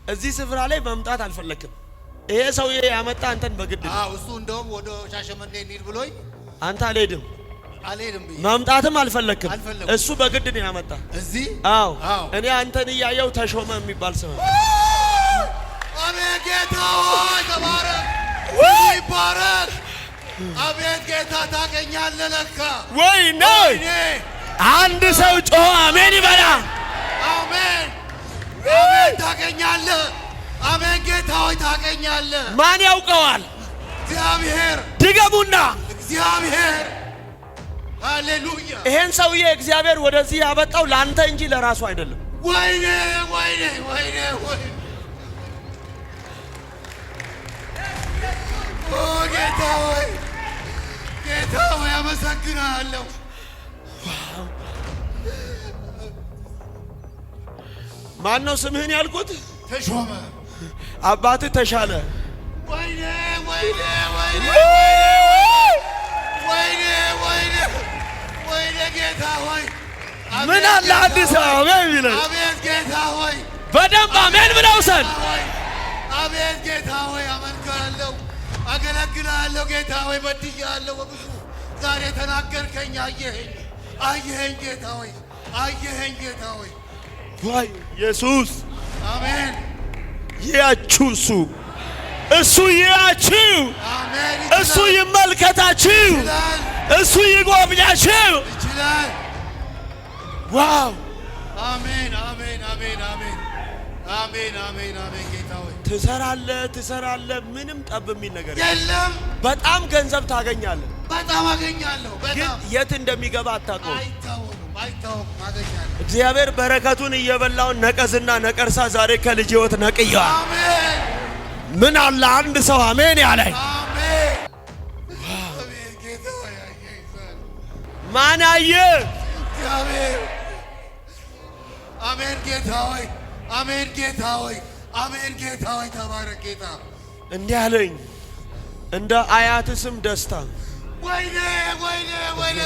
እዚህ ስፍራ ላይ መምጣት አልፈለክም። ይሄ ሰውዬ ያመጣ አንተን በግድ ነው። እሱ እንደውም ወደ ሻሸመኔ እንሂድ ብሎኝ አንተ አልሄድም ብዬ መምጣትም አልፈለክም። እሱ በግድ ነው ያመጣ እዚህ። አዎ እኔ አንተን እያየው ተሾመ የሚባል ሰው አቤት ጌታ ሆይ ተባረክ ይባረክ። አቤት ጌታ ታገኛለህ ለካ ወይ ነው። አንድ ሰው ጮህ አሜን ይበላ። አሜን አሜን ታገኛለህ። አሜን ጌታ ሆይ ታገኛለህ። ማን ያውቀዋል? እግዚአብሔር። ድገሙና እግዚአብሔር። ሃሌሉያ። ይሄን ሰውዬ እግዚአብሔር ወደዚህ ያመጣው ላንተ እንጂ ለራሱ አይደለም። ወይኔ ወይኔ ወይኔ ወይኔ ኦ ጌታ ሆይ ጌታ ሆይ አመሰግናለሁ። ማን ነው ስምህን ያልኩት? ተሾመ። አባትህ ተሻለ። ወይኔ ወይኔ ወይኔ ወይኔ ወይኔ ወይኔ ጌታ ሆይ ምን አለ አዲስ አበባ ይላል። አቤት ጌታ ሆይ በደንብ አሜን ብለው ሰን አቤት ጌታ ሆይ አመልክሃለሁ፣ አገለግልሃለሁ። ጌታ ሆይ በድያለሁ በብዙ ዛሬ ተናገርከኝ። አየኸኝ ጌታ ሆይ አየኸኝ ጌታ ሆይ ወይ ኢየሱስ አሜን። ያችሁ እሱ ያችሁ አሜን። እሱ ይመልከታችሁ፣ እሱ ይጎብኛችሁ ይችላል። ዋው አሜን አሜን አሜን አሜን አሜን አሜን አሜን። ጌታ ሆይ ትሰራለህ፣ ምንም ጠብ የሚል ነገር የለም። በጣም ገንዘብ ታገኛለህ። በጣም አገኛለሁ። ግን የት እንደሚገባ አታውቀውም። አይታወቅም። አገኛለሁ። እግዚአብሔር በረከቱን እየበላውን ነቀዝና ነቀርሳ ዛሬ ከልጅ ሕይወት ነቅየዋል። አሜን። ምን አለ አንድ ሰው አሜን ያለኝ? አሜን አሜን። ጌታ ሆይ ማን አየ? እግዚአብሔር። አሜን ጌታ ሆይ አሜን ጌታ ሆይ አሜን ጌታ ሆይ ተባረክ ጌታ። እንዲህ አለኝ እንደ አያት ስም ደስታ። ወይኔ ወይኔ ወይኔ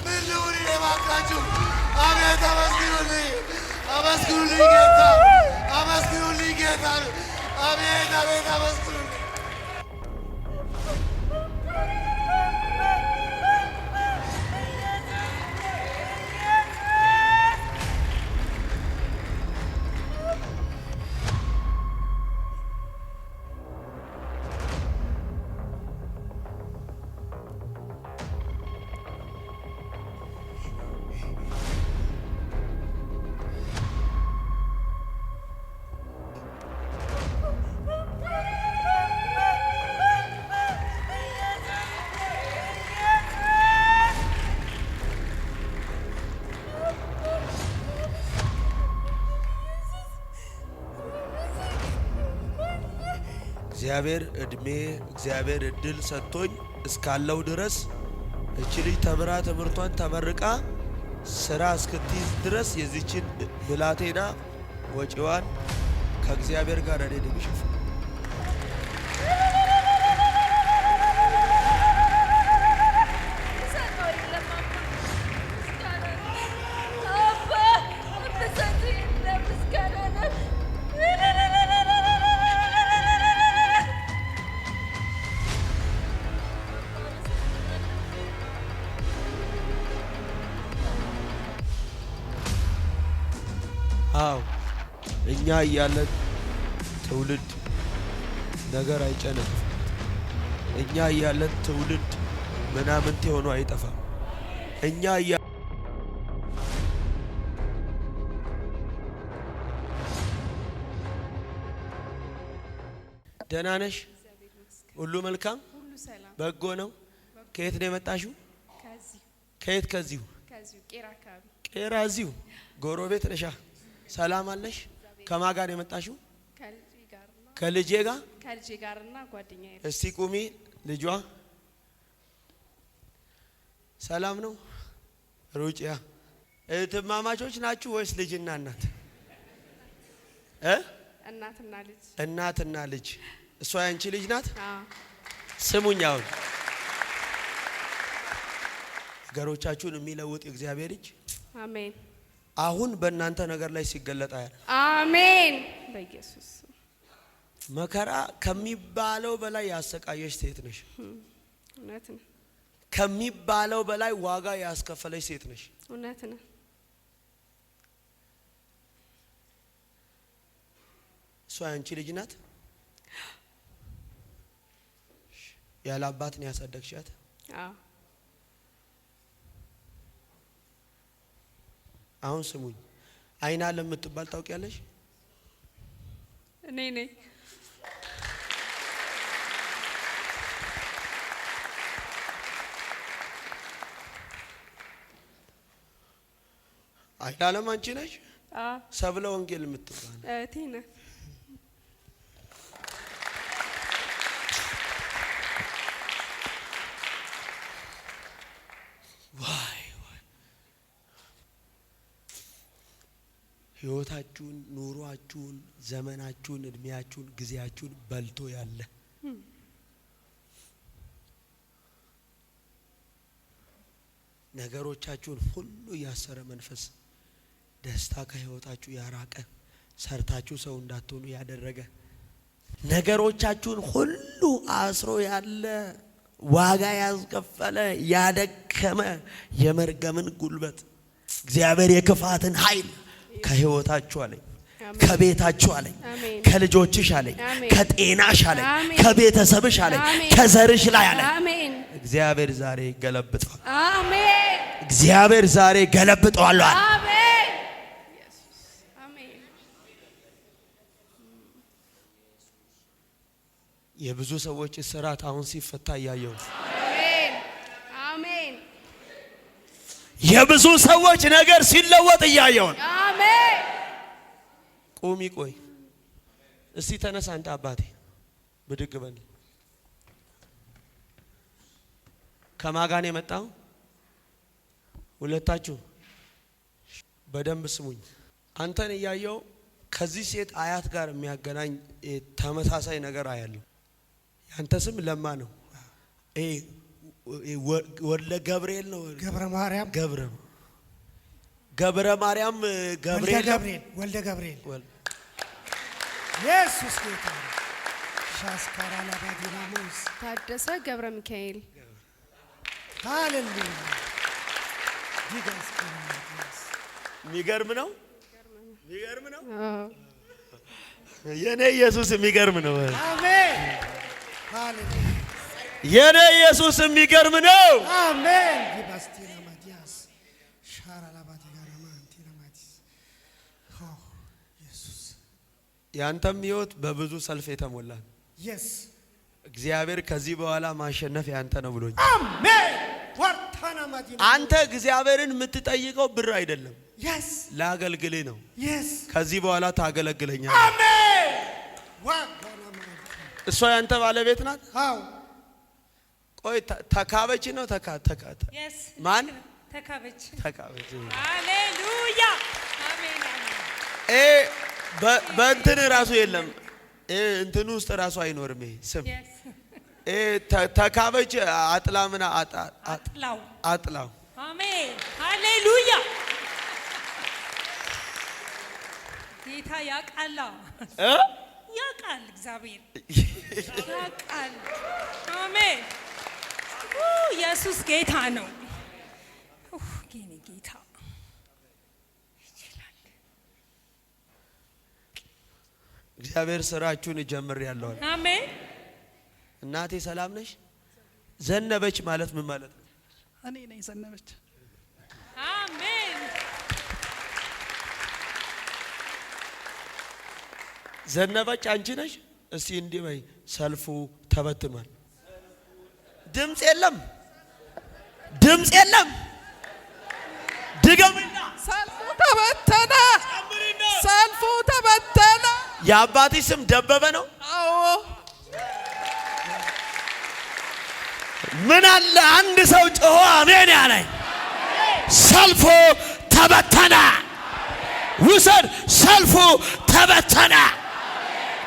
ምን ልሁን እባካችሁ። አቤት አመስግኑልኝ፣ አመስግኑልኝ ጌታ፣ አመስግኑልኝ ጌታ። አቤት አቤት አመስግኑልኝ። እግዚአብሔር እድሜ እግዚአብሔር እድል ሰጥቶኝ እስካለው ድረስ እቺ ልጅ ተምራ ትምህርቷን ተመርቃ ስራ እስክትይዝ ድረስ የዚችን ብላቴና ወጪዋን ከእግዚአብሔር ጋር እኔ ነኝ የምሸፍነው። አዎ እኛ እያለን ትውልድ ነገር አይጨነቅም። እኛ እያለን ትውልድ ምናምንቴ ሆኖ አይጠፋም። እኛ ደህና ነሽ? ሁሉ መልካም፣ በጎ ነው። ከየት ነው የመጣሽው? ከየት? ከዚሁ ቄራ። እዚሁ ጎረቤት ነሻ? ሰላም አለሽ? ከማን ጋር የመጣሽው? ከልጄ ጋርና ጓደኛዬ። እስቲ ቁሚ። ልጇ ሰላም ነው? ሩጭያ እህትማማቾች ናችሁ ወይስ ልጅና እናት? እናትና ልጅ። እሷ ያንቺ ልጅ ናት? ስሙኝ፣ አሁን ነገሮቻችሁን የሚለውጥ እግዚአብሔር እጅ። አሜን። አሁን በእናንተ ነገር ላይ ሲገለጥ አያል። አሜን በኢየሱስ መከራ ከሚባለው በላይ ያሰቃየሽ ሴት ነሽ። እውነት ነው። ከሚባለው በላይ ዋጋ ያስከፈለሽ ሴት ነሽ። እውነት ነው። እሷ ያንቺ ልጅ ናት። ያለ አባት ነው ያሳደግሻት? አዎ። አሁን ስሙኝ፣ አይና ለምትባል ታውቂያለሽ? እኔ ነኝ። አይና ለም አንቺ ነሽ? አዎ። ሰብለ ወንጌል የምትባል እህቴ ነኝ። ህይወታችሁን፣ ኑሯችሁን፣ ዘመናችሁን፣ እድሜያችሁን፣ ጊዜያችሁን በልቶ ያለ ነገሮቻችሁን ሁሉ ያሰረ መንፈስ ደስታ ከህይወታችሁ ያራቀ ሰርታችሁ ሰው እንዳትሆኑ ያደረገ ነገሮቻችሁን ሁሉ አስሮ ያለ ዋጋ ያስከፈለ ያደከመ የመርገምን ጉልበት እግዚአብሔር የክፋትን ኃይል ከህይወታችሁ አለኝ፣ ከቤታችሁ አለኝ፣ ከልጆችሽ አለኝ፣ ከጤናሽ አለኝ፣ ከቤተሰብሽ አለኝ፣ ከዘርሽ ላይ አለኝ። አሜን። እግዚአብሔር ዛሬ ገለብጠዋል። አሜን። እግዚአብሔር ዛሬ ገለብጠዋል። አሜን። ኢየሱስ አሜን። የብዙ ሰዎች እስራት አሁን ሲፈታ ያየው። አሜን። አሜን። የብዙ ሰዎች ነገር ሲለወጥ ያየው። አሜን። ቁሚ ቆይ እስቲ ተነሳ አንተ አባቴ ብድግ በል። ከማጋን የመጣው ሁለታችሁ በደንብ ስሙኝ። አንተን እያየው ከዚህ ሴት አያት ጋር የሚያገናኝ ተመሳሳይ ነገር አያለሁ። ያንተ ስም ለማ ነው። ወለ ገብርኤል ነው። ገብረ ማርያም ገብረ ማርያም ገብርኤል ወልደ ገብርኤል ኢየሱስ ጌታ ሻስካራ ለባዲናሙስ ታደሰ ገብረ ሚካኤል ሃሌሉያ ዲጋስ የሚገርም ነው። የኔ ኢየሱስ የሚገርም ነው። አሜን ሃሌሉያ የኔ ኢየሱስ የሚገርም ነው። አሜን ዲባስቲና ማዲያስ ሻራ ለባዲጋራማ አንቲና ማዲስ ኢየሱስ ያንተም ህይወት በብዙ ሰልፍ የተሞላ ነው። ኢየስ እግዚአብሔር ከዚህ በኋላ ማሸነፍ ያንተ ነው ብሎኝ። አሜን ወርታና ማዲና አንተ እግዚአብሔርን የምትጠይቀው ብር አይደለም። ኢየስ ላገልግልህ ነው። ኢየስ ከዚህ በኋላ ታገለግለኛለህ። አሜን ዋጋና ማዲ እሷ ያንተ ባለቤት ናት። አዎ ቆይ ተካበች ነው ማን ተካበች? ሃሌሉያ አሜን። በእንትን ራሱ የለም እንትን ውስጥ ራሱ አይኖርም ይሄ ስም። ተካበች አጥላምና አጥላው አሜን ሃሌሉያ። ጌታ ያቃላ ያቃል እግዚአብሔር ያቃል። አሜን ኢየሱስ ጌታ ነው። ጌታ ይችላል። እግዚአብሔር ስራችሁን ጀምር ያለው። አሜን። እናቴ ሰላም ነሽ? ዘነበች ማለት ምን ማለት ነው? እኔ ነኝ ዘነበች። አሜን። ዘነበች አንቺ ነሽ? እስቲ እንዲህ በይ፣ ሰልፉ ተበትኗል። ድምጽ የለም። ድገምና ሰልፉ ተበተነ። ሰልፉ ተበተነ። የአባትሽ ስም ደበበ ነው? አዎ። ምን አለ አንድ ሰው ጮሆ አሜን ያለኝ። ሰልፉ ተበተነ። ውሰድ፣ ሰልፉ ተበተነ።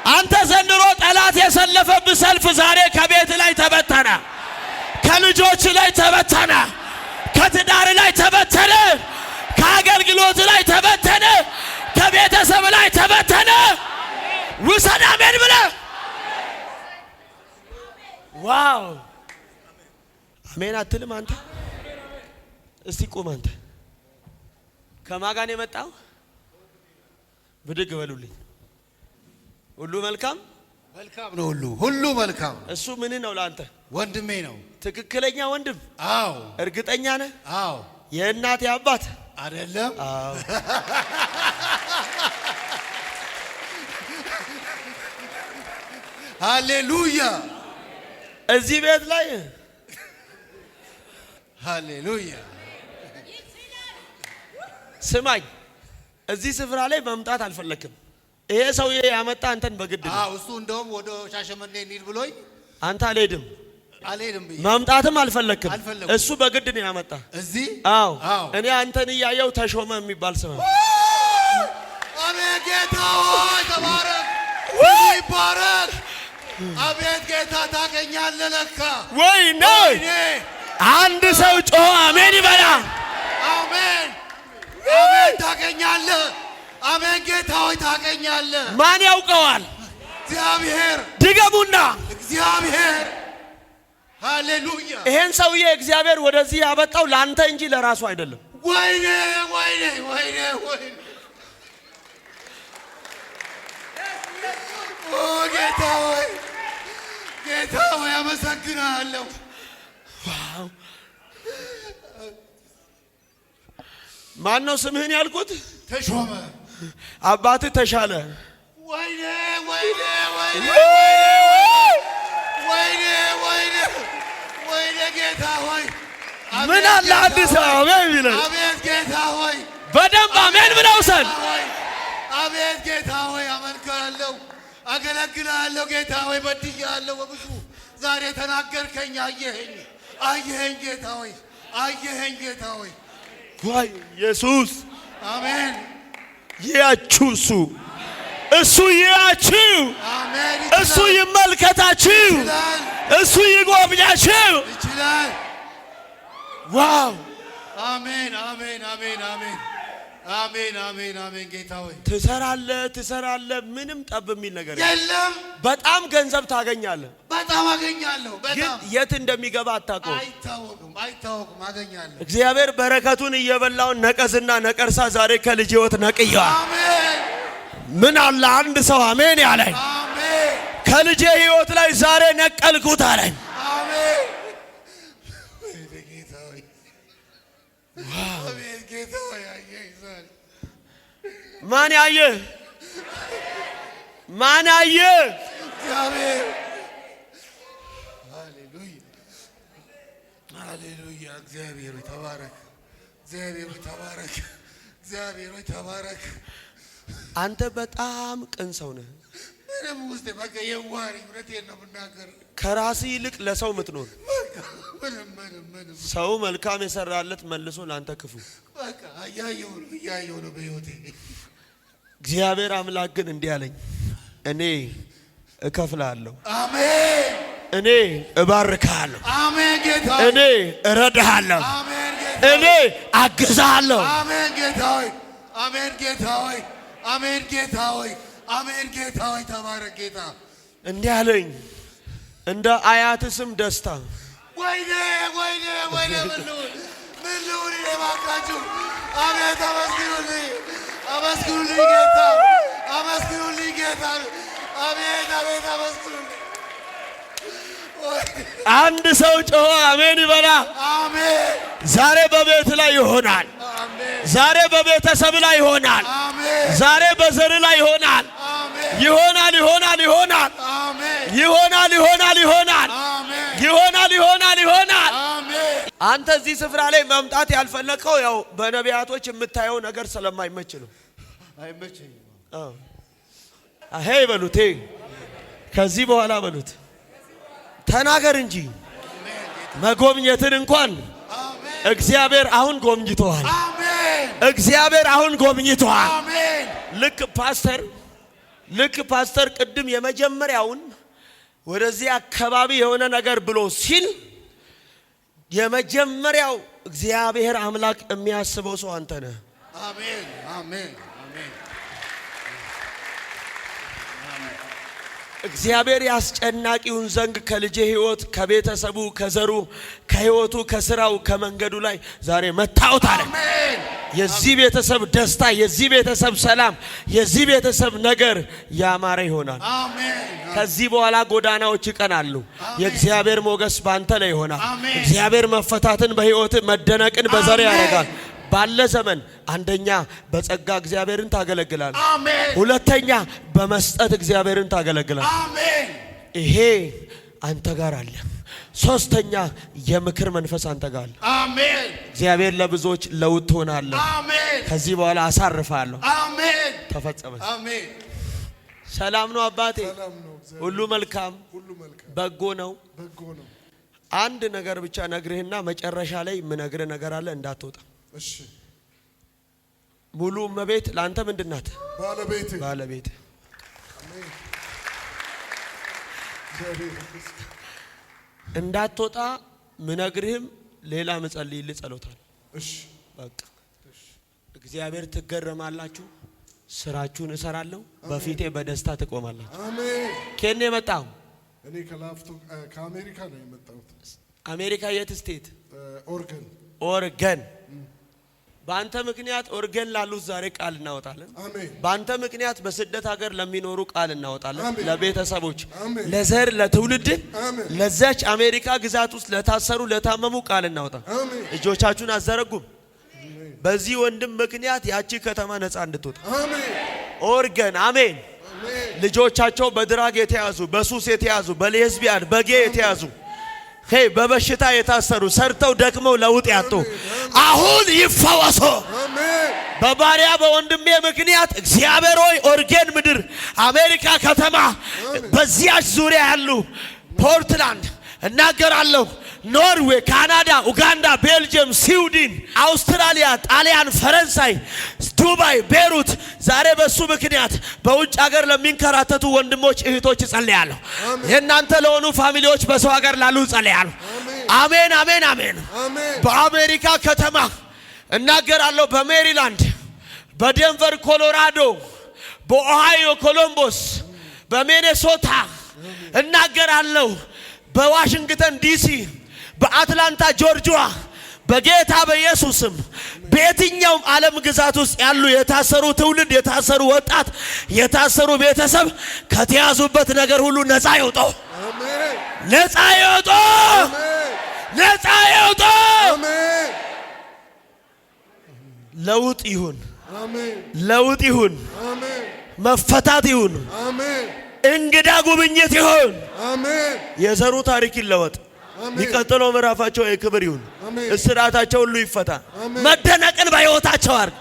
አንተ ዘንድሮ ጠላት የሰለፈብህ ሰልፍ ዛሬ ከቤት ላይ ተበተነ፣ ከልጆች ላይ ተበተነ፣ ከትዳር ላይ ተበተነ፣ ከአገልግሎት ላይ ተበተነ። ውሰድ አሜን ብለህ ዋው አሜን አትልም አንተ? እስቲ ቁም አንተ። ከማጋን የመጣው ብድግ በሉልኝ። ሁሉ መልካም መልካም ነው። ሁሉ መልካም። እሱ ምን ነው ለአንተ? ወንድሜ ነው። ትክክለኛ ወንድም? አዎ። እርግጠኛ ነህ? አዎ። የእናቴ አባት አይደለም? አዎ። ሃሌሉያ። እዚህ ቤት ላይ ሃሌሉያ። ስማኝ፣ እዚህ ስፍራ ላይ መምጣት አልፈለክም። ይሄ ሰውዬ ያመጣ አንተን በግድ ነው። አዎ፣ እሱ እንደውም ወደ ሻሸመኔ እንሂድ ብሎኝ አንተ አልሄድም ብዬ መምጣትም አልፈለክም። አልፈለኩም። እሱ በግድ ነው ያመጣ እዚህ። አዎ፣ አዎ። እኔ አንተን እያየው ተሾመ የሚባል ስም ነው። አቤት ጌታ ሆይ ተባረክ፣ ይባረክ። አቤት ጌታ ታገኛለህ ለካ። ወይኔ ወይኔ! አንድ ሰው ጮኸ አሜን ይበላ። አሜን አሜን። ታገኛለህ። አሜን ጌታ ሆይ ታገኛለህ። ማን ያውቀዋል? እግዚአብሔር። ድገሙና እግዚአብሔር። ሃሌሉያ። ይሄን ሰውዬ እግዚአብሔር ወደዚህ ያበጣው ለአንተ እንጂ ለራሱ አይደለም። ወይኔ ወይኔ ወይኔ ወይኔ! ኦ ጌታ ሆይ ጌታ ሆይ አመሰግናለሁ። ዋው! ማን ነው ስምህን ያልኩት? ተሾመ። አባትህ ተሻለ። ወይኔ ወይኔ ወይኔ ወይኔ ወይኔ ወይኔ ጌታ ሆይ ምን አለ አዲስ አሜን ይላል። አቤት ጌታ ሆይ በደንብ አሜን ብለው ሰን አቤት ጌታ ሆይ አመልክሃለሁ፣ አገለግልሃለሁ። ጌታ ሆይ በድያለሁ በብዙ ዛሬ ተናገርከኝ። አየኸኝ ጌታ ሆይ አየኸኝ ጌታ ሆይ። ዋይ ኢየሱስ አሜን። ይያችሁ እሱ ይያችሁ፣ አሜን። እሱ ይመልከታችሁ፣ ይችላል እሱ ይጎብኛችሁ። ይችላል። ዋው! አሜን አሜን አሜን አሜን አሜን አሜን አሜን። ጌታ ሆይ ትሰራለህ፣ ምንም ጠብ የሚል ነገር የለም። በጣም ገንዘብ ታገኛለህ። በጣም አገኛለሁ። ግን በጣም የት እንደሚገባ አታውቀውም። አይታወቅም። አገኛለሁ። እግዚአብሔር በረከቱን እየበላውን ነቀዝና ነቀርሳ ዛሬ ከልጅ ሕይወት ነቅየዋል። አሜን። ምን አለ አንድ ሰው አሜን ያለኝ? አሜን ከልጄ ሕይወት ላይ ዛሬ ነቀልኩት አለኝ። አሜን። ጌታ ሆይ አቤት ጌታ ሆይ አየህ። ማን ያየ? ማን ያየ? እግዚአብሔር። ሃሌሉያ ሃሌሉያ። እግዚአብሔር ሆይ ተባረክ። እግዚአብሔር ሆይ ተባረክ። እግዚአብሔር ሆይ ተባረክ። አንተ በጣም ቅን ሰው ነህ። ምንም ውስጥ በቃ የዋህ እውነቴን ነው የምናገር። ከራስህ ይልቅ ለሰው ምትኖር ምንም ሰው መልካም የሰራለት መልሶ ለአንተ ክፉ። በቃ እያየሁ ነው በሕይወቴ። እግዚአብሔር አምላክ ግን እንዲህ አለኝ፣ እኔ እከፍልሃለሁ፣ አሜን። እኔ እባርክሃለሁ፣ አሜን ጌታ ሆይ። እኔ እረዳሃለሁ፣ አሜን ጌታ እኔ አግዛሃለሁ። አሜን ጌታ ሆይ። አሜን ጌታ ሆይ። አሜን ጌታ ሆይ። አሜን ጌታ ሆይ ተባረክ ጌታ። እንዲህ አለኝ፣ እንደ አያትህ ስም ደስታ። ወይኔ ወይኔ ወይኔ! ምን ልሁን እባካችሁ? አቤት አመስግኑልኝ፣ አመስግኑልኝ ጌታ፣ አመስግኑልኝ ጌታ። አቤት አቤት አመስግኑልኝ። አንድ ሰው ጮሆ አሜን ይበላ። አሜን ዛሬ በቤት ላይ ይሆናል። አሜን ዛሬ በቤተሰብ ላይ ይሆናል። አሜን ዛሬ በዘር ላይ ይሆናል። አሜን ይሆናል ይሆናል ይሆናል አሜን ይሆናል ይሆናል ይሆናል አሜን ይሆናል ይሆናል ይሆናል። አሜን። አንተ እዚህ ስፍራ ላይ መምጣት ያልፈለከው ያው በነቢያቶች የምታየው ነገር ስለማይመች ነው። አይመቸኝም። አሄ በሉት፣ ከዚህ በኋላ በሉት፣ ተናገር እንጂ መጎብኘትን እንኳን እግዚአብሔር አሁን ጎብኝተዋል። አሜን እግዚአብሔር አሁን ጎብኝተዋል። አሜን። ልክ ፓስተር ቅድም የመጀመሪያውን ወደዚህ አካባቢ የሆነ ነገር ብሎ ሲል የመጀመሪያው እግዚአብሔር አምላክ የሚያስበው ሰው አንተ ነህ። አሜን አሜን አሜን። እግዚአብሔር ያስጨናቂውን ዘንግ ከልጄ ህይወት፣ ከቤተሰቡ፣ ከዘሩ፣ ከህይወቱ፣ ከስራው፣ ከመንገዱ ላይ ዛሬ መታወት አለ። የዚህ ቤተሰብ ደስታ፣ የዚህ ቤተሰብ ሰላም፣ የዚህ ቤተሰብ ነገር ያማረ ይሆናል። ከዚህ በኋላ ጎዳናዎች ይቀናሉ። የእግዚአብሔር ሞገስ ባንተ ላይ ይሆናል። እግዚአብሔር መፈታትን በህይወት መደነቅን በዘር ያደርጋል። ባለ ዘመን አንደኛ በጸጋ እግዚአብሔርን ታገለግላል። ሁለተኛ በመስጠት እግዚአብሔርን ታገለግላል። ይሄ አንተ ጋር አለ። ሶስተኛ የምክር መንፈስ አንተ ጋር አለ። አሜን። እግዚአብሔር ለብዙዎች ለውጥ ትሆናለህ። አሜን። ከዚህ በኋላ አሳርፋለሁ። አሜን። ተፈጸመ። አሜን። ሰላም ነው አባቴ። ሁሉ መልካም፣ በጎ ነው። አንድ ነገር ብቻ ነግርህና መጨረሻ ላይ የምነግርህ ነገር አለ፣ እንዳትወጣ። እሺ። ሙሉ እመቤት ለአንተ ምንድን ናት? ባለቤት። እንዳትወጣ ምነግርህም ሌላ መጸልይልህ ጸሎታል። እሺ በቃ እግዚአብሔር ትገረማላችሁ። ስራችሁን እሰራለሁ፣ በፊቴ በደስታ ትቆማላችሁ። አሜን። ከኔ መጣው? እኔ ከላፍቶ ከአሜሪካ ነው የመጣሁት። አሜሪካ የት ስቴት? ኦርገን። በአንተ ምክንያት ኦርገን ላሉት ዛሬ ቃል እናወጣለን። አሜን። በአንተ ምክንያት በስደት ሀገር ለሚኖሩ ቃል እናወጣለን። ለቤተሰቦች፣ ለዘር፣ ለትውልድ፣ ለዛች አሜሪካ ግዛት ውስጥ ለታሰሩ ለታመሙ ቃል እናወጣ። እጆቻችሁን አዘረጉም። በዚህ ወንድም ምክንያት ያቺ ከተማ ነፃ እንድትወጣ አሜን። ኦርገን አሜን። ልጆቻቸው በድራግ የተያዙ፣ በሱስ የተያዙ፣ በሌዝቢያን በጌ የተያዙ፣ በበሽታ የታሰሩ፣ ሰርተው ደክመው ለውጥ ያጡ አሁን ይፈወሱ። በባሪያ በወንድሜ ምክንያት እግዚአብሔር ሆይ ኦርጌን ምድር፣ አሜሪካ ከተማ፣ በዚያች ዙሪያ ያሉ ፖርትላንድ እናገራለሁ፣ ኖርዌይ፣ ካናዳ፣ ኡጋንዳ፣ ቤልጅየም፣ ስዊድን፣ አውስትራሊያ፣ ጣሊያን፣ ፈረንሳይ፣ ዱባይ፣ ቤሩት ዛሬ በሱ ምክንያት በውጭ ሀገር ለሚንከራተቱ ወንድሞች እህቶች ጸልያለሁ። የእናንተ ለሆኑ ፋሚሊዎች በሰው ሀገር ላሉ ጸልያለሁ። አሜን አሜን አሜን። በአሜሪካ ከተማ እናገራለሁ፣ በሜሪላንድ፣ በዴንቨር ኮሎራዶ፣ በኦሃዮ ኮሎምቦስ፣ በሚኔሶታ እናገራለሁ፣ በዋሽንግተን ዲሲ፣ በአትላንታ ጆርጂያ፣ በጌታ በኢየሱስም በየትኛውም ዓለም ግዛት ውስጥ ያሉ የታሰሩ ትውልድ፣ የታሰሩ ወጣት፣ የታሰሩ ቤተሰብ ከተያዙበት ነገር ሁሉ ነፃ ይውጡ። አሜን። ነፃ ይውጡ። አሜን። ነፃ ይውጡ። አሜን። ለውጥ ይሁን። አሜን። ለውጥ ይሁን። አሜን። መፈታት ይሁን። አሜን። እንግዳ ጉብኝት ይሁን። አሜን። የዘሩ ታሪክ ይለወጥ። የሚቀጥለው ምዕራፋቸው የክብር ይሁን። እስራታቸው ሁሉ ይፈታ። መደነቅን በሕይወታቸው አድርግ።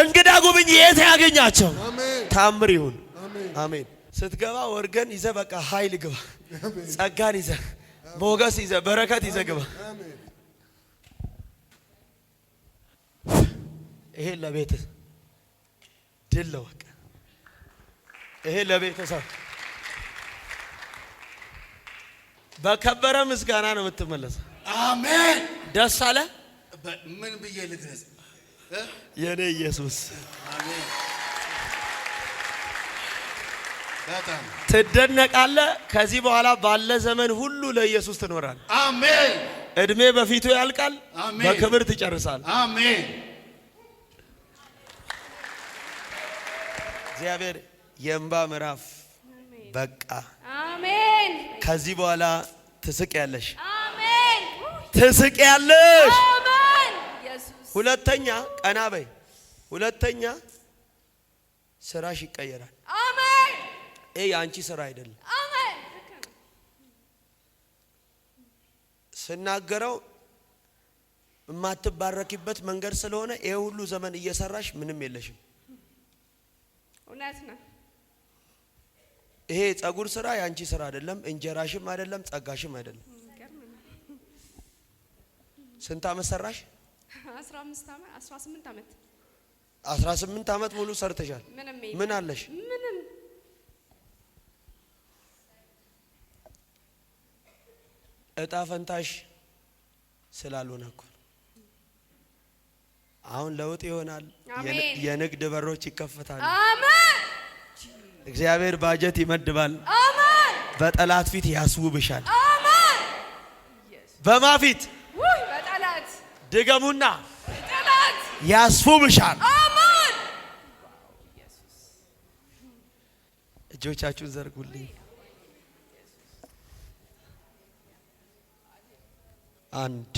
እንግዳ ጉብኝት ያገኛቸው። ታምር ይሁን። አሜን። ስትገባ ወርገን ይዘህ በቃ ኃይል ግባ። ጸጋን ይዘህ ሞገስ ይዘህ በረከት ይዘህ ግባ። ይሄ ለቤት ድል ነው። በቃ ይሄ ለቤተሰብ በከበረ ምስጋና ነው የምትመለሰው። አሜን። ደስ አለ። ምን ብዬ ልግለጽ? የኔ ኢየሱስ አሜን። በጣም ትደነቃለህ። ከዚህ በኋላ ባለ ዘመን ሁሉ ለኢየሱስ ትኖራለህ። አሜን። እድሜ በፊቱ ያልቃል፣ በክብር ትጨርሳለህ። አሜን። እግዚአብሔር የእንባ ምዕራፍ በቃ አሜን። ከዚህ በኋላ ትስቂያለሽ። አሜን። ትስቂያለሽ። አሜን። ኢየሱስ ሁለተኛ ቀና በይ። ሁለተኛ ስራሽ ይቀየራል። አሜን። ይሄ የአንቺ ስራ አይደለም። አሜን። ስናገረው የማትባረኪበት መንገድ ስለሆነ ይሄ ሁሉ ዘመን እየሰራሽ ምንም የለሽም። እውነት ነው። ይሄ ጸጉር ስራ ያንቺ ስራ አይደለም፣ እንጀራሽም አይደለም፣ ጸጋሽም አይደለም። ስንት አመት ሰራሽ? 18 አመት 18 አመት ሙሉ ሰርተሻል። ምን አለሽ? ምንም። እጣ ፈንታሽ ስላልሆነ እኮ አሁን ለውጥ ይሆናል። የንግድ በሮች ይከፈታሉ። አሜን። እግዚአብሔር ባጀት ይመድባል። አሜን። በጠላት ፊት ያስውብሻል። አሜን። በማ ፊት? ውይ በጠላት ድገሙና ጠላት ያስውብሻል። አሜን። እጆቻችሁን ዘርጉልኝ። አንድ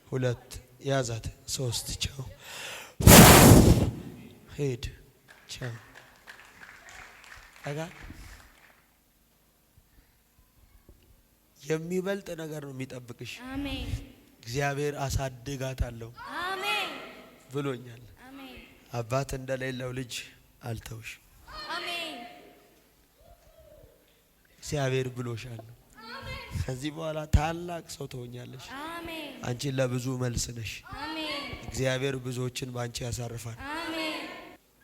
ሁለት ያዛት፣ ሶስት ቻው፣ ሄድ ቻው። አጋ የሚበልጥ ነገር ነው የሚጠብቅሽ። አሜን እግዚአብሔር አሳድጋታለሁ አሜን ብሎኛል። አሜን አባት እንደሌለው ልጅ አልተውሽ። አሜን እግዚአብሔር ብሎሻል። ከዚህ በኋላ ታላቅ ሰው ትሆኛለሽ። አሜን አንቺ ለብዙ መልስ ነሽ። አሜን እግዚአብሔር ብዙዎችን ባንቺ ያሳርፋል። አሜን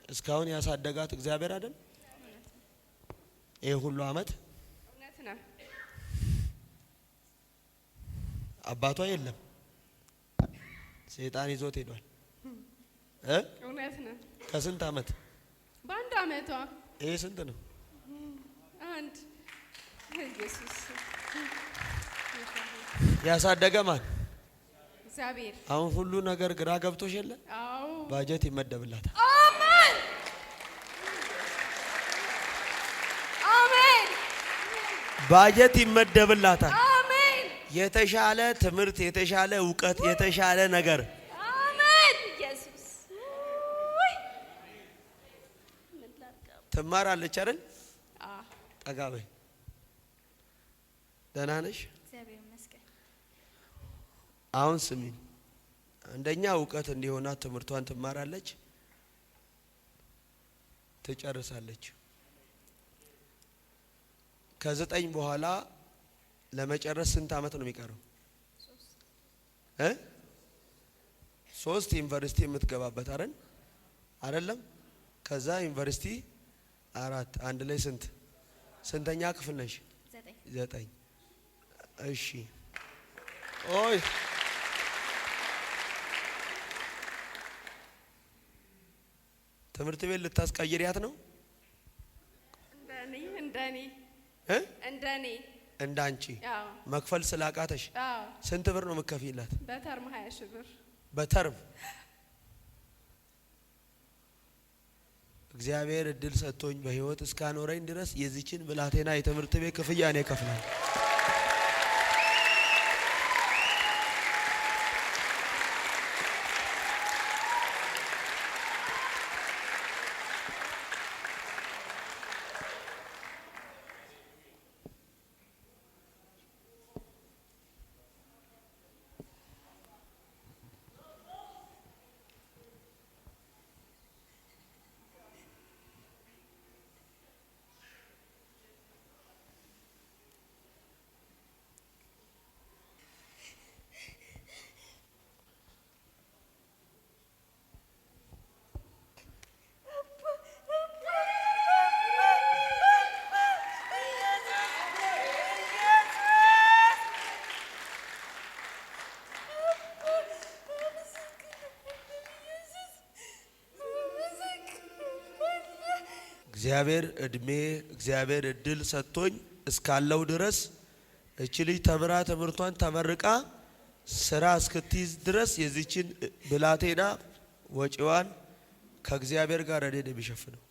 እስካሁን ያሳደጋት እግዚአብሔር አይደል? ይሄ ሁሉ አመት እውነት ነው። አባቷ የለም፣ ሰይጣን ይዞት ሄዷል። እውነት ነው። ከስንት አመት? በአንድ አመቷ። ይሄ ስንት ነው? አንድ ኢየሱስ ያሳደገ ማን? እግዚአብሔር። አሁን ሁሉ ነገር ግራ ገብቶሽ የለ? አዎ ባጀት ይመደብላታል። አሜን አሜን ባጀት ይመደብላታል። አሜን የተሻለ ትምህርት፣ የተሻለ እውቀት፣ የተሻለ ነገር አሜን ኢየሱስ። ትማራለች አይደል? አዎ ጠጋ በይ። ደህና ነሽ? እግዚአብሔር ይመስገን አሁን ስሚኝ፣ አንደኛ እውቀት እንዲሆናት ትምህርቷን ትማራለች፣ ትጨርሳለች። ከ9 በኋላ ለመጨረስ ስንት አመት ነው የሚቀረው? 3 ዩኒቨርሲቲ የምትገባበት አይደለም? ከዛ ዩኒቨርሲቲ 4 አንድ ላይ ስንተኛ ክፍል ነሽ? 9 እሺ። ኦይ ትምህርት ቤት ልታስቀይሪያት ነው? እንደኔ እንዳንቺ አዎ መክፈል ስላቃተሽ አዎ። ስንት ብር ነው የምትከፊላት? በተርም 20 ሺህ ብር። በተርም እግዚአብሔር እድል ሰጥቶኝ በህይወት እስካኖረኝ ድረስ የዚችን ብላቴና የትምህርት ቤት ክፍያ እኔ እከፍላለሁ። እግዚአብሔር እድሜ እግዚአብሔር እድል ሰጥቶኝ እስካለው ድረስ እቺ ልጅ ተምራ ትምህርቷን ተመርቃ ስራ እስክትይዝ ድረስ የዚችን ብላቴና ወጪዋን ከእግዚአብሔር ጋር እኔ ነው የሚሸፍነው።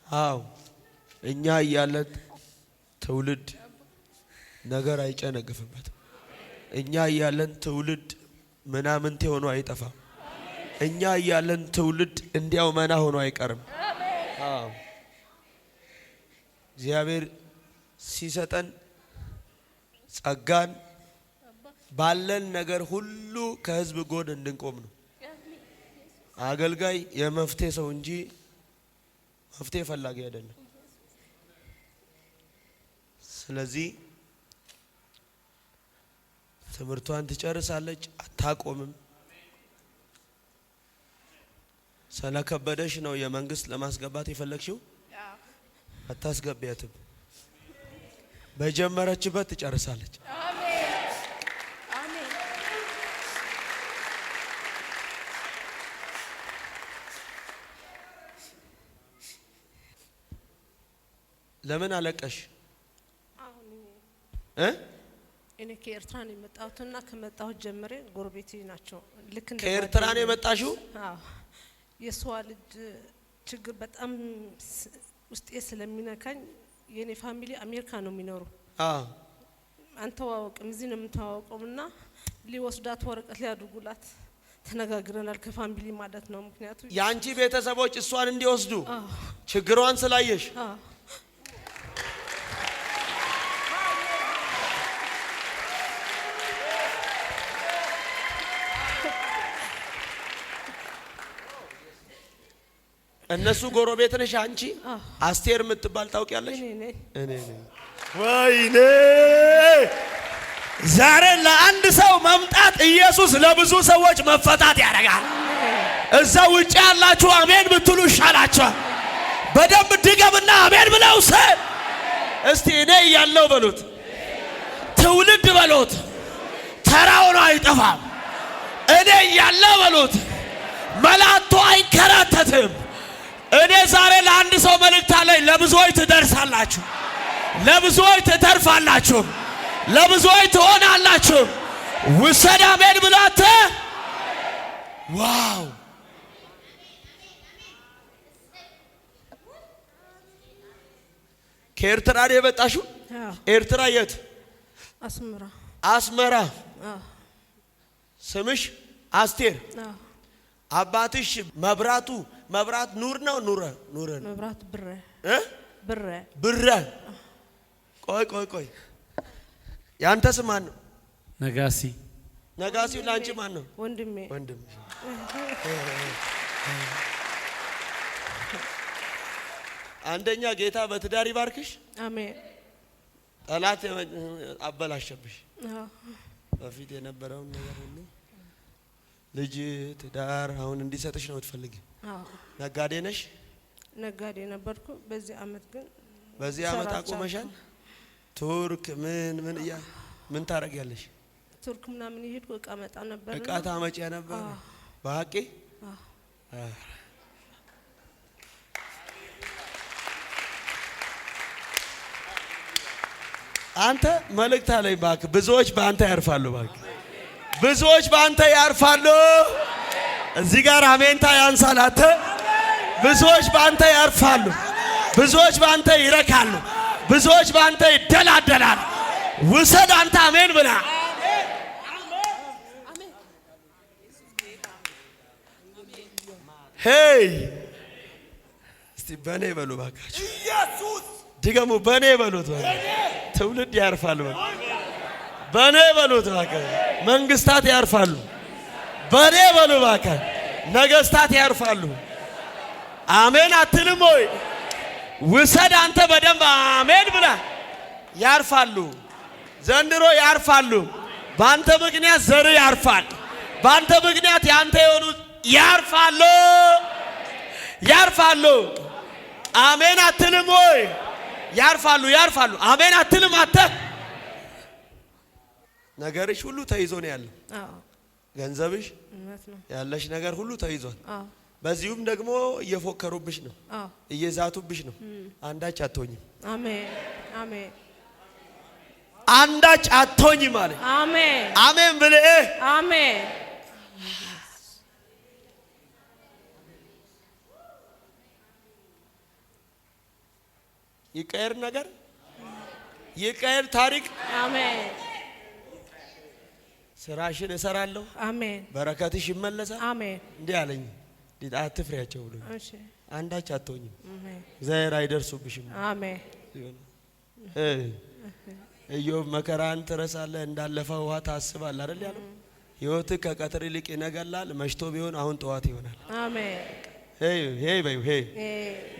አው እኛ እያለን ትውልድ ነገር አይጨነግፍበትም። እኛ እያለን ትውልድ ምናምንቴ ሆኖ አይጠፋም። እኛ እያለን ትውልድ እንዲያው መና ሆኖ አይቀርም። አው እግዚአብሔር ሲሰጠን ጸጋን ባለን ነገር ሁሉ ከህዝብ ጎን እንድንቆም ነው። አገልጋይ የመፍትሄ ሰው እንጂ መፍትሄ ፈላጊ አይደለም። ስለዚህ ትምህርቷን ትጨርሳለች፣ አታቆምም። ስለከበደሽ ነው የመንግስት ለማስገባት የፈለግሽው? አታስገቢያትም። በጀመረችበት ትጨርሳለች። አሜን አሜን። ለምን አለቀሽ? እኔ ከኤርትራ ነው የመጣሁትና ከመጣሁት ጀምሬ ጎረቤቴ ናቸው። ልክ እንደ ከኤርትራ ነው የመጣሽው? አዎ። የሷ ልጅ ችግር በጣም ውስጤ ስለሚነካኝ የኔ ፋሚሊ አሜሪካ ነው የሚኖሩ። አዎ። አንተዋወቅም፣ እዚህ ነው የምንተዋወቀውና ሊወስዳት ወረቀት ሊያድርጉላት ተነጋግረናል፣ ከፋሚሊ ማለት ነው። ምክንያቱም ያንቺ ቤተሰቦች እሷን እንዲወስዱ ችግሯን ስላየሽ እነሱ ጎረቤት ነሽ አንቺ? አስቴር የምትባል ታውቂያለሽ? እኔ ወይኔ ዛሬ ለአንድ ሰው መምጣት ኢየሱስ ለብዙ ሰዎች መፈታት ያደርጋል። እዛ ውጭ ያላችሁ አሜን ብትሉ ይሻላችኋል። በደንብ ድገምና አሜን ብለው እስቲ እኔ እያለሁ በሉት፣ ትውልድ በሉት፣ ተራው ነው አይጠፋም። እኔ እያለሁ በሉት፣ መላእክቱ አይንከራተትም። እኔ ዛሬ ለአንድ ሰው መልእክት አለኝ። ለብዙዎች ትደርሳላችሁ፣ ለብዙዎች ትተርፋላችሁ፣ ለብዙዎች ትሆናላችሁ። ውሰድ አሜን ብላት። ዋው! ከኤርትራ ነው የመጣሽው? ኤርትራ የት? አስመራ። አስመራ። ስምሽ አስቴር? አባትሽ መብራት ኑር ነው? ኑረ መብራት ብረ ብረ ብረ። ቆይ ያንተ ስም ማን ነው? ነጋሲ። ነጋሲው ላንቺ ማን ነው? ወንድሜ። አንደኛ ጌታ በትዳር ይባርክሽ። አሜን። ጠላት አበላሸብሽ በፊት የነበረውን ነገር ሁሉ። ልጅ ትዳር አሁን እንዲሰጥሽ ነው የምትፈልጊው? ነጋዴ ነሽ? ነጋዴ ነበርኩ። በዚህ አመት ግን በዚህ አመት አቆመሻል? ቱርክ ምን ታረጊያለሽ? ቱርክ ምናምን ይሄድ እቃ መጣ ነበር። እቃ ታመጪ ነበር? በሐቄ አንተ መልእክት አለኝ እባክህ። ብዙዎች በአንተ ያርፋሉ። እባክህ ብዙዎች በአንተ ያርፋሉ። እዚህ ጋር አሜንታ ያንሳላተ። ብዙዎች በአንተ ያርፋሉ። ብዙዎች በአንተ ይረካሉ። ብዙዎች በአንተ ይደላደላሉ። ውሰድ አንተ አሜን ብላ። ሄይ እስቲ በኔ በሉ ባካችሁ። ኢየሱስ ድገሙ። በኔ በሉት። ትውልድ ያርፋል። በኔ በሉት ባካችሁ። መንግስታት ያርፋሉ። በኔ በሉ ባካችሁ። ነገስታት ያርፋሉ። አሜን አትልም ወይ? ውሰድ አንተ በደንብ አሜን ብላ። ያርፋሉ። ዘንድሮ ያርፋሉ። ባንተ ምክንያት ዘር ያርፋል። ባንተ ምክንያት ያንተ የሆኑት ያርፋሉ። ያርፋሉ። አሜን አትልም ወይ? ያርፋሉ። አሜን አትልም? አተ ነገርሽ ሁሉ ተይዞ ነው ያለው። ገንዘብሽ ያለሽ ነገር ሁሉ ተይዟል። በዚሁም ደግሞ እየፎከሩብሽ ነው፣ እየዛቱብሽ ነው። አንዳች አትሆኝም። አሜን። አንዳች አትሆኝም ማለት አሜን ብለህ አሜን። ይቀየር ነገር፣ ይቀየር ታሪክ። አሜን። ስራሽን እሰራለሁ። አሜን። በረከትሽ ይመለሳል። አሜን። እንዲህ አለኝ። አትፍሪያቸው ብሎ እሺ። አንዳች አትሆኝም። እግዚአብሔር አይደርሱብሽም። አሜን። ኢዮብ መከራን ትረሳለህ፣ እንዳለፈው ውሃ ታስባለህ አይደል ያለው። ሕይወትህ ከቀትር ይልቅ ይነጋላል፣ መሽቶ ቢሆን አሁን ጠዋት ይሆናል። አሜን። ሄይ በዩ ሄይ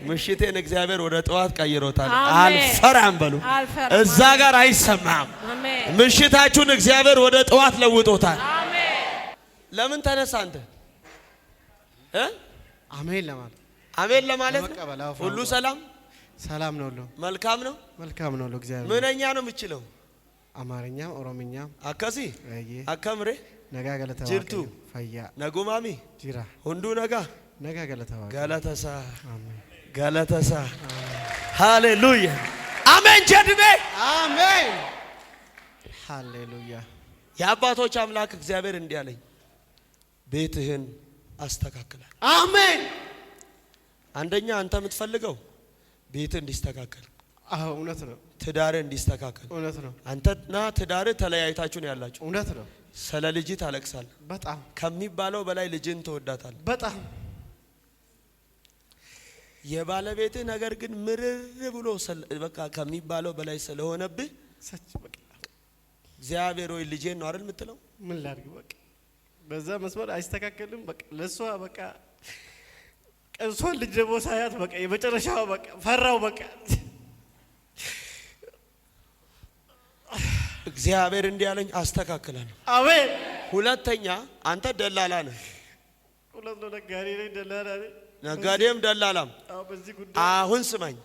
ምሽቴን እግዚአብሔር ወደ ጠዋት ቀይሮታል። አሜን። አልፈራም በሉ። አልፈራም። እዛ ጋር አይሰማም። አሜን ምሽታችሁን እግዚአብሔር ወደ ጠዋት ለውጦታል። አሜን። ለምን ተነሳ አንተ? አሜን ለማለት አሜን ለማለት ለመቀበል፣ አዎ፣ ሁሉ ሰላም ሰላም ነው ሁሉ መልካም ነው። መልካም ነው ለእግዚአብሔር። ምንኛ ነው የምችለው? አማርኛም ኦሮምኛም አከሲ አየ አከምሬ ነጋ ገለታ ጅርቱ ፈያ ነጉማሚ ጅራ ሁንዱ ነጋ ነጋ ገለታ ገለተሳ አሜን ገለተሳ ሃሌሉያ አሜን። ጀድሜ አሜን ሃሌሉያ። የአባቶች አምላክ እግዚአብሔር እንዲህ አለኝ፣ ቤትህን አስተካክላል። አሜን። አንደኛ አንተ የምትፈልገው ቤትህ እንዲስተካከል፣ አዎ እውነት ነው። ትዳርህ እንዲስተካከል። እውነት ነው። አንተና ትዳርህ ተለያይታችሁ ነው ያላችሁ። እውነት ነው። ስለ ልጅ ታለቅሳለህ። በጣም ከሚባለው በላይ ልጅን ትወዳታለህ። በጣም የባለቤትህ ነገር ግን ምርር ብሎ በቃ ከሚባለው በላይ ስለሆነብህ ሰች በቃ እግዚአብሔር ሆይ ልጄን ነው አይደል የምትለው? ምን ላድርግ በቃ በዛ መስመር አይስተካከልም። በቃ ለሷ በቃ ቀንሶን ልጅ ደግሞ ሳያት በቃ የመጨረሻው በቃ ፈራው በቃ እግዚአብሔር እንዲህ አለኝ አስተካክላለሁ። አሜን። ሁለተኛ አንተ ደላላ ነህ። ሁለት ነው። ነጋዴ ነኝ፣ ደላላ ነኝ። ነጋዴም ደላላም። አዎ በዚህ ጉዳይ አሁን ስማኝ፣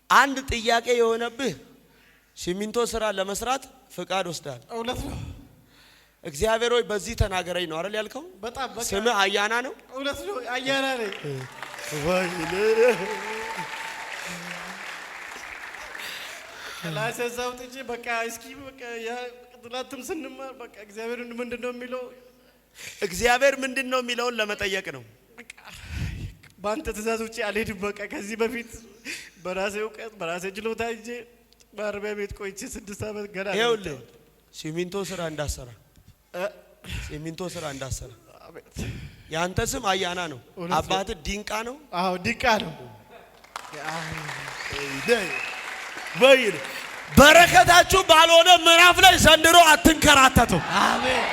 አንድ ጥያቄ የሆነብህ ሲሚንቶ ስራ ለመስራት ፍቃድ ወስዳል። እውነት ነው። እግዚአብሔር ሆይ በዚህ ተናገረኝ ነው አይደል ያልከው? በጣም በቃ ስምህ አያና ነው። እውነት ነው። አያና ነኝ። ክላስ ያዛውጥቼ በቃ እስኪ በቃ ያ ጥላትም ስንማር በቃ እግዚአብሔር ምንድነው የሚለው እግዚአብሔር ምንድነው የሚለውን ለመጠየቅ ነው። በቃ ባንተ ትእዛዝ ውጪ አልሄድም። በቃ ከዚህ በፊት በራሴ እውቀት በራሴ ችሎታ እንጂ ማረሚያ ቤት ቆይቼ 6 ዓመት ገና ይኸውልህ ሲሚንቶ ስራ እንዳሰራ ሲሚንቶ ስራ እንዳሰራ። ያንተ ስም አያና ነው። አባትህ ዲንቃ ነው። አዎ ዲንቃ ነው። በይል በረከታችሁ ባልሆነ ምዕራፍ ላይ ዘንድሮ አትንከራተቱም። አሜን።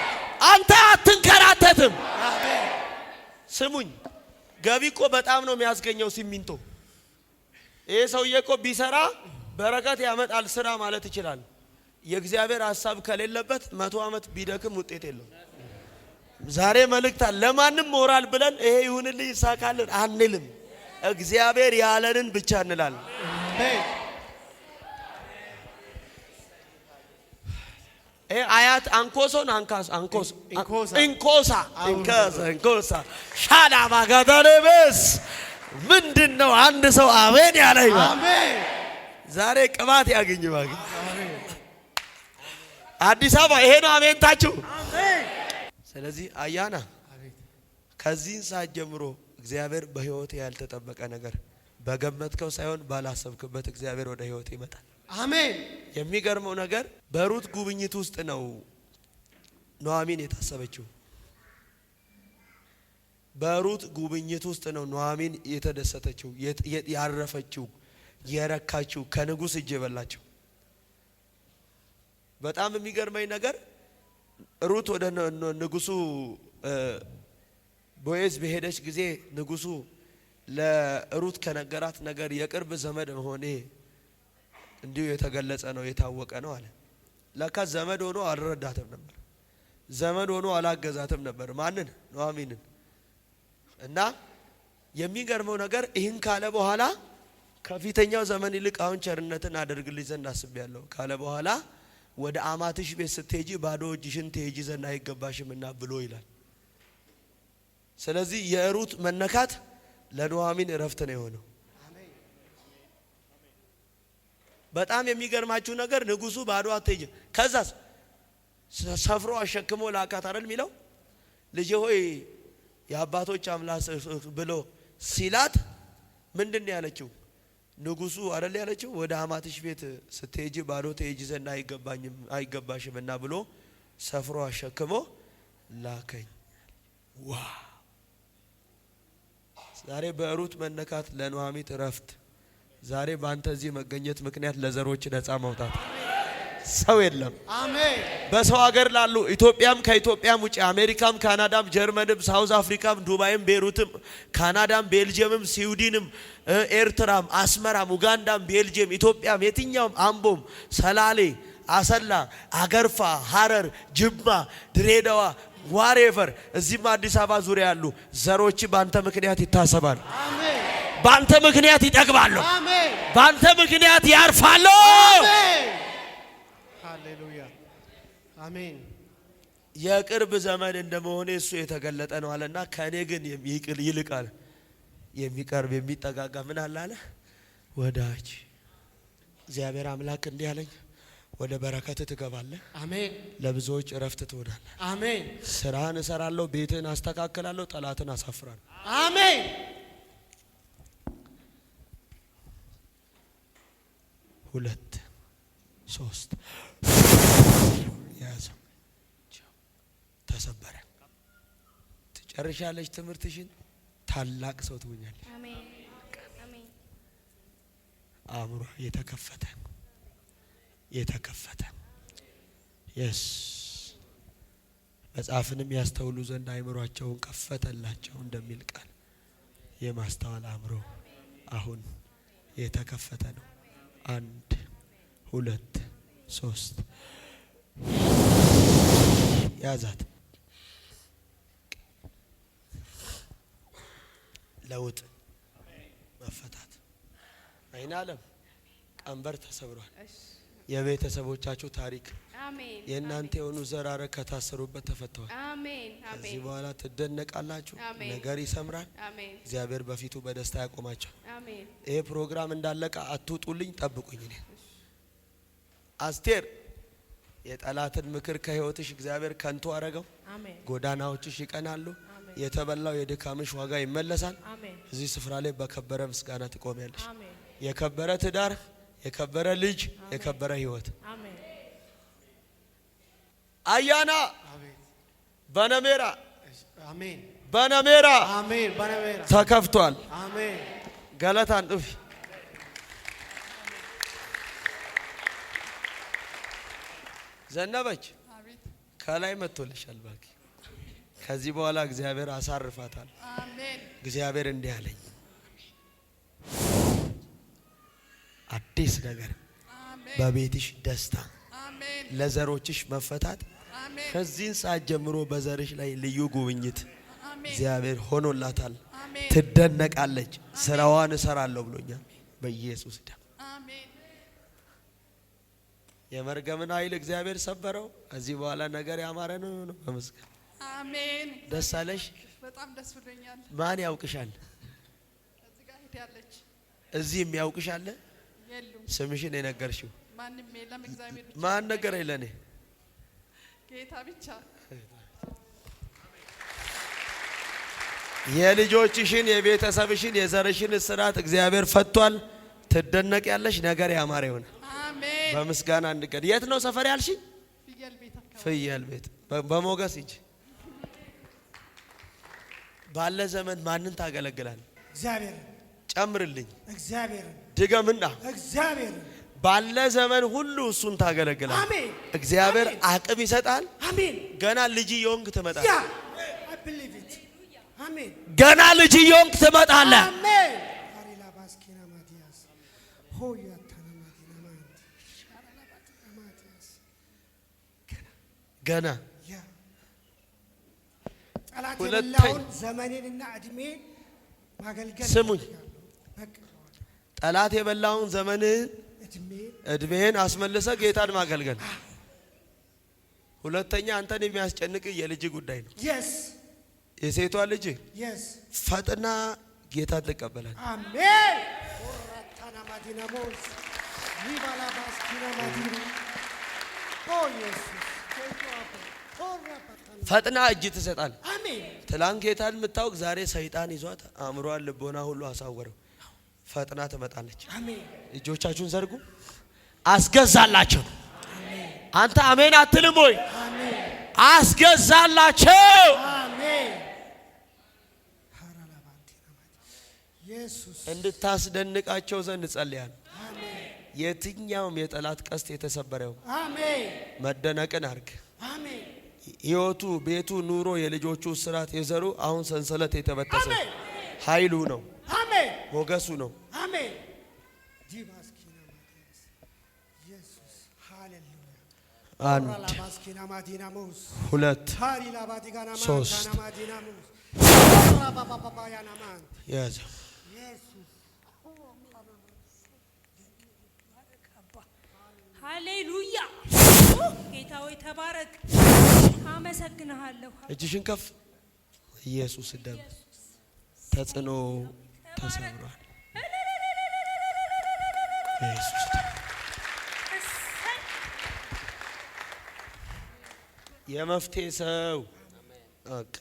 አንተ አትንከራተትም። አሜን። ስሙኝ፣ ገቢ እኮ በጣም ነው የሚያስገኘው ሲሚንቶ። ይሄ ሰውዬ እኮ ቢሰራ በረከት ያመጣል ስራ ማለት ይችላል። የእግዚአብሔር ሐሳብ ከሌለበት 100 ዓመት ቢደክም ውጤት የለውም። ዛሬ መልእክት ለማንም ሞራል ብለን ይሄ ይሁንልኝ ይሳካልን አንልም። እግዚአብሔር ያለንን ብቻ እንላለን። አያት አንኮሶን አንካስ አንኮስ እንኮሳ እንኮሳ ሻላ ማጋዳለበስ ምንድነው? አንድ ሰው አሜን ያለ ይባል። አሜን። ዛሬ ቅባት ያገኝ ባግ አዲስ አበባ ይሄ ነው አሜንታችሁ። አሜን። ስለዚህ አያና ከዚህ ሰዓት ጀምሮ እግዚአብሔር በህይወት ያልተጠበቀ ነገር በገመትከው ሳይሆን ባላሰብክበት እግዚአብሔር ወደ ህይወት ይመጣል። አሜን። የሚገርመው ነገር በሩት ጉብኝት ውስጥ ነው ኑኃሚን የታሰበችው። በሩት ጉብኝት ውስጥ ነው ኑኃሚን የተደሰተችው፣ ያረፈችው፣ የረካችው፣ ከንጉስ እጅ የበላችው። በጣም የሚገርመኝ ነገር ሩት ወደ ንጉሱ ቦዔዝ በሄደች ጊዜ ንጉሱ ለሩት ከነገራት ነገር የቅርብ ዘመድ መሆኔ እንዲሁ የተገለጸ ነው የታወቀ ነው አለ። ለካ ዘመድ ሆኖ አልረዳትም ነበር። ዘመድ ሆኖ አላገዛትም ነበር። ማንን? ኑኃሚንን። እና የሚገርመው ነገር ይህን ካለ በኋላ ከፊተኛው ዘመን ይልቅ አሁን ቸርነትን አደርግልኝ ዘንድ አስቤያለሁ ካለ በኋላ ወደ አማትሽ ቤት ስትሄጂ ባዶ እጅሽን ትሄጂ ዘንድ አይገባሽምና ብሎ ይላል። ስለዚህ የሩት መነካት ለኑኃሚን እረፍት ነው የሆነው። በጣም የሚገርማችሁ ነገር ንጉሱ ባዶ አትሄጂ ከዛስ ሰፍሮ አሸክሞ ላካት አይደል የሚለው። ልጄ ሆይ የአባቶች አምላክ ብሎ ሲላት ምንድነው ያለችው? ንጉሱ አይደል ያለችው ወደ አማትሽ ቤት ስትሄጂ ባዶ ትሄጂ ዘንድ አይገባሽምና ብሎ ሰፍሮ አሸክሞ ላከኝ። ዋ ዛሬ በሩት መነካት ለኑኃሚን እረፍት፣ ዛሬ ባንተ እዚህ መገኘት ምክንያት ለዘሮች ነፃ ማውጣት ሰው የለም። አሜን። በሰው ሀገር ላሉ ኢትዮጵያም ከኢትዮጵያም ውጪ አሜሪካም ካናዳም ጀርመንም ሳውዝ አፍሪካም ዱባይም ቤሩትም ካናዳም ቤልጅየምም ስዊድንም ኤርትራም አስመራም ኡጋንዳም ቤልጅየም ኢትዮጵያም የትኛውም አምቦም ሰላሌ አሰላ አገርፋ ሐረር ጅማ ድሬዳዋ ዋሬቨር እዚህም አዲስ አበባ ዙሪያ ያሉ ዘሮች ባንተ ምክንያት ይታሰባሉ። አሜን። ባንተ ምክንያት ይጠግባሉ። አሜን። ባንተ ምክንያት ያርፋሉ። አሜን። ሃሌሉያ አሜን። የቅርብ ዘመን እንደመሆኔ እሱ የተገለጠ ነው አለና ከኔ ግን ይልቃል የሚቀርብ የሚጠጋጋ ምን አለ አለ ወዳጅ እግዚአብሔር አምላክ እንዲህ አለኝ ወደ በረከት ትገባለህ። አሜን። ለብዙዎች እረፍት ትሆናለህ። አሜን። ስራህን እሰራለሁ፣ ቤትህን አስተካክላለሁ፣ ጠላትን አሳፍራለሁ። አሜን። 2 3 ያዘው ተሰበረ። ትጨርሻለሽ ትምህርትሽን፣ ታላቅ ሰው ትሆኛለሽ። አሜን አሜን። አእምሮ የተከፈተ የስ መጽሐፍንም ያስተውሉ ዘንድ አእምሯቸውን ከፈተላቸው እንደሚል ቃል የማስተዋል አእምሮ አሁን የተከፈተ ነው። 1 2 3 ያዛት። ለውጥ መፈታት አይን ዓለም ቀንበር ተሰብሯል። የቤተሰቦቻችሁ ታሪክ አሜን። የእናንተ የሆኑ ዘራረ ከታሰሩበት ተፈተዋል። አሜን ከዚህ በኋላ ትደነቃላችሁ። አሜን። ነገር ይሰምራል። አሜን እግዚአብሔር በፊቱ በደስታ ያቆማቸው። አሜን። ይሄ ፕሮግራም እንዳለቀ አትውጡልኝ፣ ጠብቁኝ። እኔ አስቴር የጠላትን ምክር ከህይወትሽ እግዚአብሔር ከንቱ አረገው። አሜን ጎዳናዎችሽ ይቀናሉ። የተበላው የድካምሽ ዋጋ ይመለሳል። አሜን እዚህ ስፍራ ላይ በከበረ ምስጋና ትቆሚያለሽ። አሜን የከበረ ትዳር፣ የከበረ ልጅ፣ የከበረ ህይወት አሜን አያና በነሜራ አሜን። በነሜራ አሜን። በነሜራ ተከፍቷል። አሜን። ገለታን ጥፊ ዘነበች ከላይ መጥቶልሻል። ባኪ ከዚህ በኋላ እግዚአብሔር አሳርፋታል። አሜን። እግዚአብሔር እንዲህ አለኝ አዲስ ነገር በቤትሽ ደስታ፣ ለዘሮችሽ መፈታት፣ ከዚህን ሰዓት ጀምሮ በዘርሽ ላይ ልዩ ጉብኝት እግዚአብሔር ሆኖላታል። ትደነቃለች። ስራዋን እሰራለሁ ብሎኛል በኢየሱስ ደም። የመርገምን ኃይል እግዚአብሔር ሰበረው። ከዚህ በኋላ ነገር ያማረ ነው ነው። በመስቀል አሜን። ደስ አለሽ? በጣም ደስ ብሎኛል። ማን ያውቅሻል? እዚህ ጋር ሄዳለች። እዚህ የሚያውቅሽ አለ? የሉም። ስምሽን የነገርሽው ማንም የለም። እግዚአብሔር ብቻ። ማን ነገረኝ? ለኔ ጌታ ብቻ። የልጆችሽን የቤተሰብሽን የዘርሽን እስራት እግዚአብሔር ፈቷል። ትደነቅ ያለሽ ነገር ያማረ ይሆነ። አሜን። በምስጋና እንድቀድ። የት ነው ሰፈር ያልሽኝ? ፍየል ቤት አካባቢ። ፍየል ቤት በሞገስ እንጂ ባለ ዘመን ማንን ታገለግላል? እግዚአብሔር ጨምርልኝ። እግዚአብሔር ድገምና እግዚአብሔር ባለ ዘመን ሁሉ እሱን ታገለግላል። አሜን። እግዚአብሔር አቅም ይሰጣል። አሜን። ገና ልጅ የሆንክ ትመጣለህ። ያ I believe it አሜን። ገና ልጅ የሆንክ ትመጣለህ። አሜን። አሪላ ባስኪና ማቲያስ ሆያ ታናማቲና ማቲያስ ገና ያ ጠላት ሁለተኛ የበላውን ዘመኔንና እድሜን ማገልገል ስሙኝ። በቃ ጠላት የበላውን ዘመንህን እድሜህን አስመልሰ ጌታን ማገልገል። ሁለተኛ አንተን የሚያስጨንቅ የልጅ ጉዳይ ነው። yes የሴቷ ልጅ yes ፈጥና ጌታን ትቀበላለች። አሜን። ወራታና ማዲና ሞስ ሊባላ ባስኪና ማዲና ኦ ኢየሱስ ፈጥና እጅ ትሰጣል። አሜን። ትላንት ጌታን የምታውቅ ዛሬ ሰይጣን ይዟት አእምሯን ልቦና ሁሉ አሳወረው። ፈጥና ትመጣለች። አሜን። እጆቻችሁን ዘርጉ። አስገዛላቸው። አንተ አሜን አትልም ወይ? አሜን። አስገዛላቸው። አሜን። ኢየሱስ እንድታስደንቃቸው ዘንድ ጸልያለሁ። የትኛውም የጠላት ቀስት የተሰበረው አሜን መደነቅን አርግ። አሜን ህይወቱ፣ ቤቱ፣ ኑሮ፣ የልጆቹ ስራት የዘሩ አሁን ሰንሰለት የተበጠሰ አሜን ኃይሉ ነው፣ አሜን ሞገሱ ነው። አሜን ዲባስኪና ማቲያስ ኢየሱስ ሃሌሉያ አንድ ራላባስኪና ማዲና ሙስ 2 ሃሪ ላባዲጋና ሶስት ማካና ማዲና ሙስ ራባባባባ ያናማን ያዘ። ኢየሱስ ሃሌሉያ። ጌታ ሆይ ተባረክ። አመሰግንሃለሁ። እጅሽን ከፍ። ኢየሱስ ደም ተጽዕኖ ተሰብሯል። ኢየሱስ ደም የመፍትሄ ሰው አቅ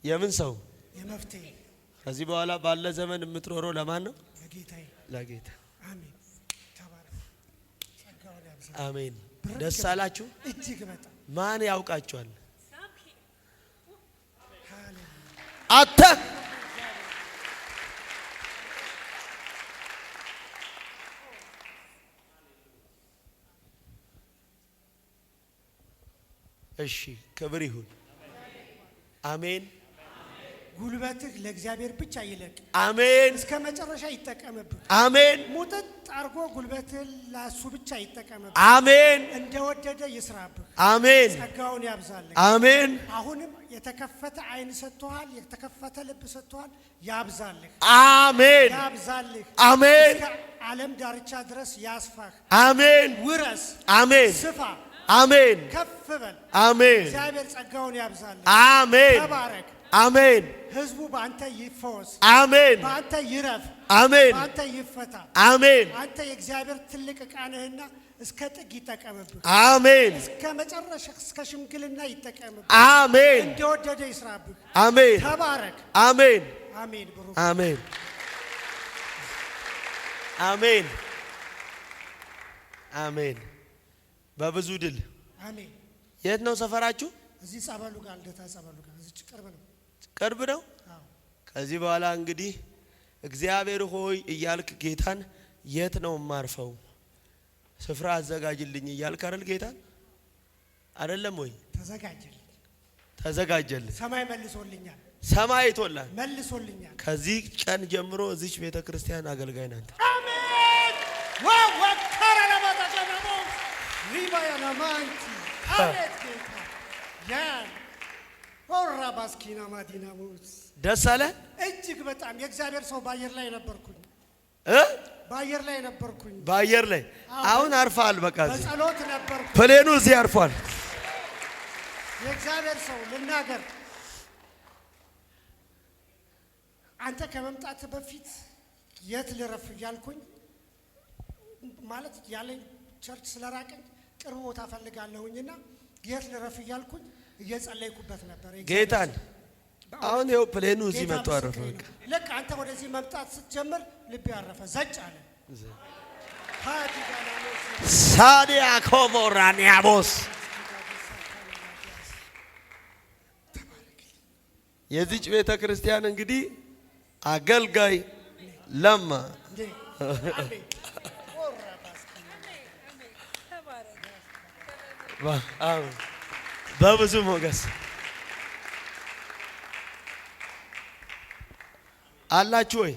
የምን ሰው የመፍትሄ ከዚህ በኋላ ባለ ዘመን የምትኖረው ለማን ነው? ለጌታዬ ለጌታ። አሜን ተባረክ ጸጋውን ያብዛ አሜን። ደስ አላችሁ? እጅግ በጣም ማን ያውቃችኋል? ሃሌሉያ አተ እሺ፣ ክብር ይሁን። አሜን። ጉልበትህ ለእግዚአብሔር ብቻ ይለቅ። አሜን። እስከ መጨረሻ ይጠቀምብህ። አሜን። ሙጥጥ አርጎ ጉልበትህ ለሱ ብቻ ይጠቀምብህ። አሜን። እንደወደደ ይስራብህ። አሜን። ጸጋውን ያብዛልህ። አሜን። አሁንም የተከፈተ ዓይን ሰጥቶሃል፣ የተከፈተ ልብ ሰጥቶሃል። ያብዛልህ፣ አሜን። ያብዛልህ። አሜን። እስከ ዓለም ዳርቻ ድረስ ያስፋህ። አሜን። ውረስ፣ አሜን። ስፋ፣ አሜን። ከፍ በል። አሜን። እግዚአብሔር ጸጋውን ያብዛልህ። አሜን። ተባረክ። አሜን። ህዝቡ በአንተ ይፈወስ፣ አሜን። በአንተ ይረፍ፣ አሜን። በአንተ ይፈታ። አሜን። አንተ የእግዚአብሔር ትልቅ ዕቃ ነህና እስከ ጥግ ይጠቀምብህ። አሜን። እስከ መጨረሻ እስከ ሽምግልና ይጠቀምብህ። አሜን። እንደወደደ ይስራብህ። አሜን። ተባረክ። አሜን። አሜን። ብሩክ አሜን። አሜን። አሜን። በብዙ ድል። አሜን። የት ነው ሰፈራችሁ? እዚህ ጸበሉ ጋር ልደታ ጸበሉ ጋር እዚህ ቅርብ ነው። ቅርብ ነው። አዎ ከዚህ በኋላ እንግዲህ እግዚአብሔር ሆይ እያልክ ጌታን የት ነው የማርፈው ስፍራ አዘጋጅልኝ እያልክ አይደል? ጌታን አይደለም ወይ? ተዘጋጀልኝ። ተዘጋጀልኝ። ሰማይ መልሶልኛል። ሰማይ ይቶላል። መልሶልኛል። ከዚህ ቀን ጀምሮ እዚች ቤተ ክርስቲያን አገልጋይ ናንተ። አሜን። ወወከረ ለማታቀመሙ ሪባያ ለማንቲ አሜን። ጌታ ያን ሆራ ባስኪና ማዲና ሙስ ደስ አለ። እጅግ በጣም የእግዚአብሔር ሰው በአየር ላይ ነበርኩኝ በአየር ላይ ነበርኩኝ። በአየር ላይ አሁን አርፋል። በቃ እዚህ በጸሎት ነበርኩ። ፕሌኑ እዚህ አርፏል። የእግዚአብሔር ሰው ልናገር፣ አንተ ከመምጣት በፊት የት ልረፍ እያልኩኝ ማለት ያለኝ ቸርች ስለራቀኝ ቅርብ ቦታ ፈልጋለሁኝና የት ልረፍ እያልኩኝ እየጸለይኩበት ነበር ጌታን። አሁን ይኸው ፕሌኑ እዚህ መጥቶ አረፈ። ልክ አንተ ወደዚህ መምጣት ስትጀምር ልቤ አረፈ፣ ዘጭ አለ። ሳዲያ ኮሞራኒያቦስ የዚች ቤተ ክርስቲያን እንግዲህ አገልጋይ ለማ በብዙ ሞገስ አላችሁ ወይ?